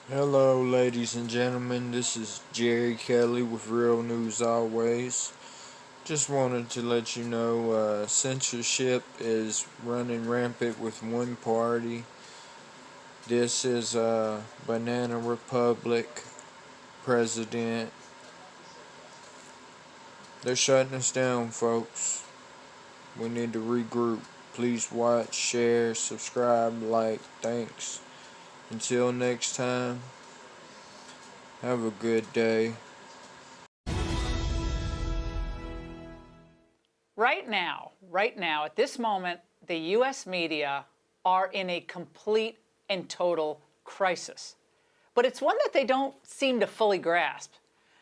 Hello, ladies and gentlemen. This is Jerry Kelly with Real News Always. Just wanted to let you know censorship is running rampant with one party. This is Banana Republic president. They're shutting us down, folks. We need to regroup. Please watch, share, subscribe, like. Thanks. Until next time, have a good day. Right now, at this moment, the U.S. media are in a complete and total crisis. But it's one that they don't seem to fully grasp.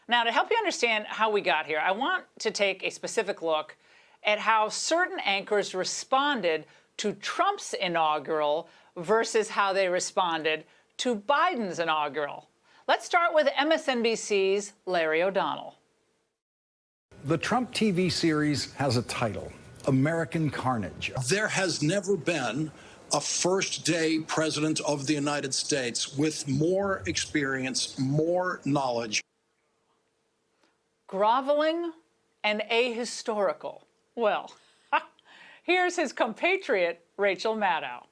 Now, to help you understand how we got here, I want to take a specific look at how certain anchors responded to Trump's inaugural versus how they responded to Biden's inaugural. Let's start with MSNBC's Larry O'Donnell. The Trump TV series has a title, American Carnage. There has never been a first-day president of the United States with more experience, more knowledge. Groveling and ahistorical. Well, here's his compatriot, Rachel Maddow.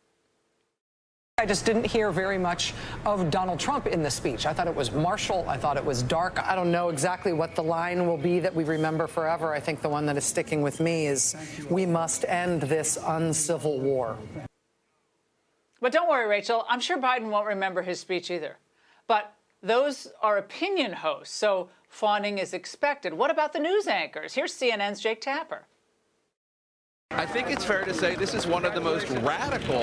I just didn't hear very much of Donald Trump in the speech. I thought it was martial. I thought it was dark. I don't know exactly what the line will be that we remember forever. I think the one that is sticking with me is, we must end this uncivil war. But don't worry, Rachel. I'm sure Biden won't remember his speech either. But those are opinion hosts, so fawning is expected. What about the news anchors? Here's CNN's Jake Tapper. I think it's fair to say this is one of the most radical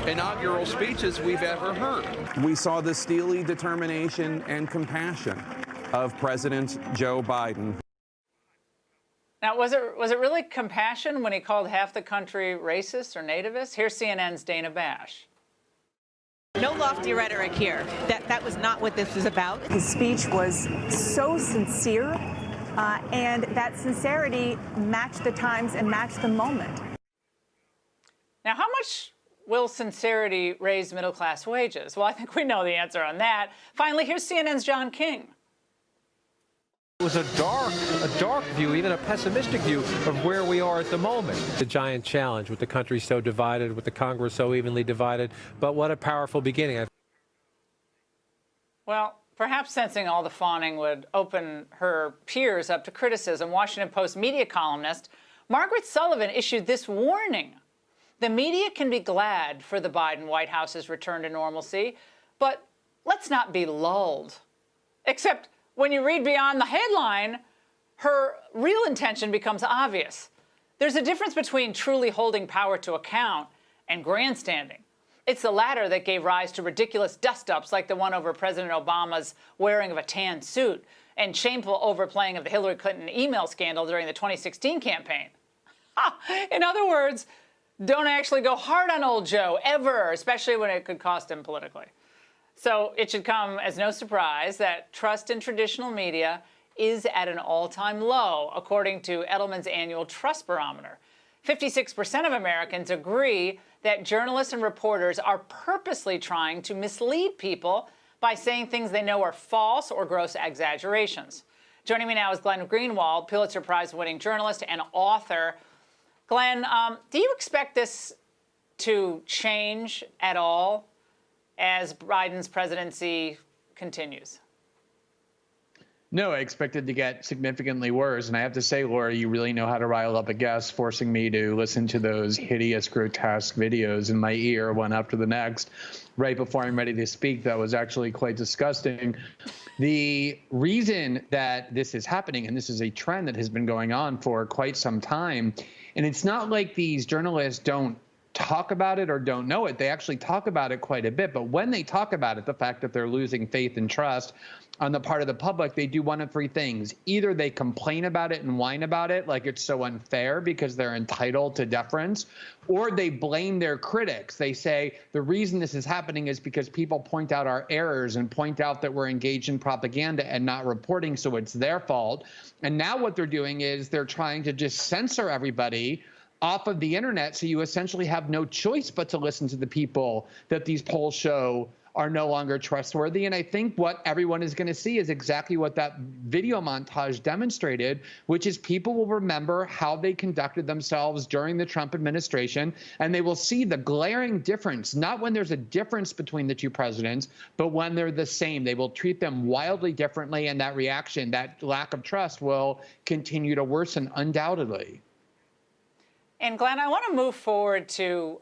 inaugural speeches we've ever heard. We saw the steely determination and compassion of President Joe Biden. Now, was it really compassion when he called half the country racist or nativist? Here's CNN's Dana Bash. No lofty rhetoric here. That was not what this was about. His speech was so sincere. And that sincerity matched the times and matched the moment. Now, how much will sincerity raise middle-class wages? Well, I think we know the answer on that. Finally, here's CNN's John King. It was a dark view, even a pessimistic view of where we are at the moment. It's a giant challenge with the country so divided, with the Congress so evenly divided. But what a powerful beginning. Well, perhaps sensing all the fawning would open her peers up to criticism, Washington Post media columnist Margaret Sullivan issued this warning. The media can be glad for the Biden White House's return to normalcy, but let's not be lulled. Except when you read beyond the headline, her real intention becomes obvious. There's a difference between truly holding power to account and grandstanding. It's the latter that gave rise to ridiculous dust-ups like the one over President Obama's wearing of a tan suit and shameful overplaying of the Hillary Clinton email scandal during the 2016 campaign. In other words, don't actually go hard on old Joe, ever, especially when it could cost him politically. So it should come as no surprise that trust in traditional media is at an all-time low, according to Edelman's annual Trust Barometer. 56% of Americans agree that journalists and reporters are purposely trying to mislead people by saying things they know are false or gross exaggerations. Joining me now is Glenn Greenwald, Pulitzer Prize-winning journalist and author. Glenn, do you expect this to change at all as Biden's presidency continues? No, I expect it to get significantly worse. And I have to say, Laura, you really know how to rile up a guest, forcing me to listen to those hideous, grotesque videos in my ear, one after the next, right before I'm ready to speak. That was actually quite disgusting. The reason that this is happening, and this is a trend that has been going on for quite some time, and it's not like these journalists don't talk about it or don't know it. They actually talk about it quite a bit. But when they talk about it, the fact that they're losing faith and trust on the part of the public, they do one of three things. Either they complain about it and whine about it like it's so unfair because they're entitled to deference, or they blame their critics. They say the reason this is happening is because people point out our errors and point out that we're engaged in propaganda and not reporting, so it's their fault. And now what they're doing is they're trying to just censor everybody off of the internet, so you essentially have no choice but to listen to the people that these polls show are no longer trustworthy. And I think what everyone is going to see is exactly what that video montage demonstrated, which is people will remember how they conducted themselves during the Trump administration, and they will see the glaring difference, not when there's a difference between the two presidents, but when they're the same. They will treat them wildly differently, and that reaction, that lack of trust, will continue to worsen undoubtedly. And Glenn, I want to move forward to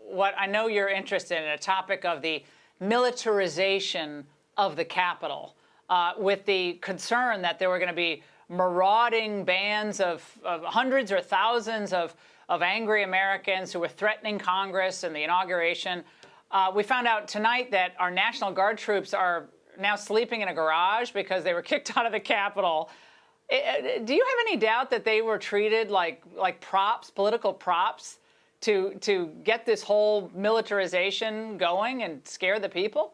what I know you're interested in, a topic of the militarization of the Capitol, with the concern that there were going to be marauding bands of hundreds or thousands of angry Americans who were threatening Congress and the inauguration. We found out tonight that our National Guard troops are now sleeping in a garage because they were kicked out of the Capitol. Do you have any doubt that they were treated like props, political props, to get this whole militarization going and scare the people?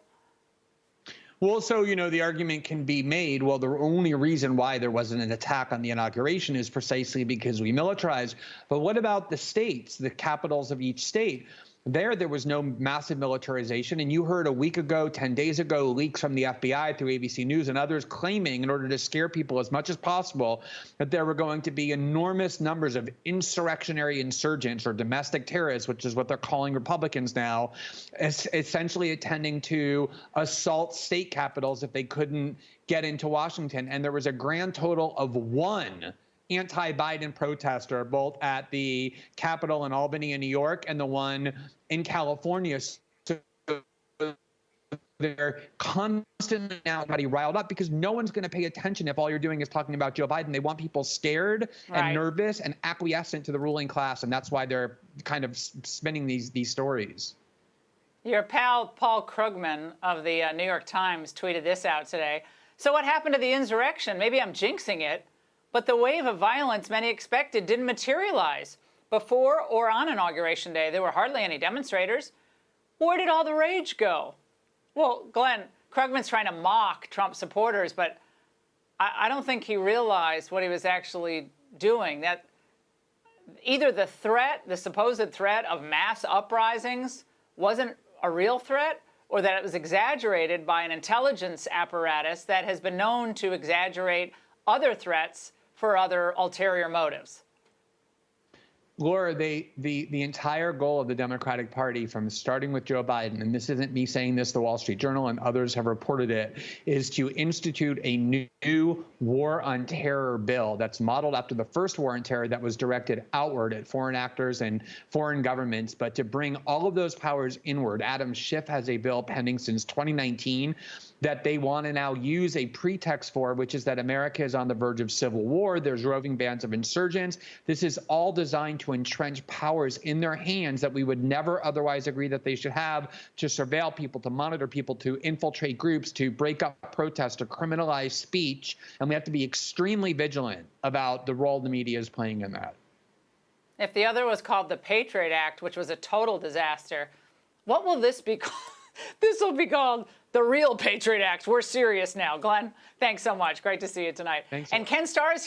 Well, so, the argument can be made, well, the only reason why there wasn't an attack on the inauguration is precisely because we militarized. But what about the states, the capitals of each state? There was no massive militarization. And you heard a week ago, 10 days ago, leaks from the FBI through ABC News and others claiming, in order to scare people as much as possible, that there were going to be enormous numbers of insurrectionary insurgents or domestic terrorists, which is what they're calling Republicans now, essentially intending to assault state capitals if they couldn't get into Washington. And there was a grand total of one anti-Biden protester, both at the Capitol in Albany and New York and the one in California. So they're constantly now everybody riled up because no one's going to pay attention if all you're doing is talking about Joe Biden. They want people scared and nervous and acquiescent to the ruling class, and that's why they're kind of spinning these stories. Your pal Paul Krugman of the New York Times tweeted this out today. So what happened to the insurrection? Maybe I'm jinxing it, but the wave of violence many expected didn't materialize. Before or on Inauguration Day, there were hardly any demonstrators. Where did all the rage go? Well, Glenn, Krugman's trying to mock Trump supporters, but I don't think he realized what he was actually doing. That either the threat, the supposed threat of mass uprisings wasn't a real threat, or that it was exaggerated by an intelligence apparatus that has been known to exaggerate other threats for other ulterior motives. Laura, the entire goal of the Democratic Party, from starting with Joe Biden, and this isn't me saying this, the Wall Street Journal and others have reported it, is to institute a new war on terror bill that's modeled after the first war on terror that was directed outward at foreign actors and foreign governments, but to bring all of those powers inward. Adam Schiff has a bill pending since 2019 that they want to now use a pretext for, which is that America is on the verge of civil war. There's roving bands of insurgents. This is all designed to entrench powers in their hands that we would never otherwise agree that they should have, to surveil people, to monitor people, to infiltrate groups, to break up protests, to criminalize speech. And we have to be extremely vigilant about the role the media is playing in that. If the other was called the Patriot Act, which was a total disaster, what will this be called? This will be called the real Patriot Act. We're serious now. Glenn, thanks so much. Great to see you tonight. Thanks. And Ken Starr is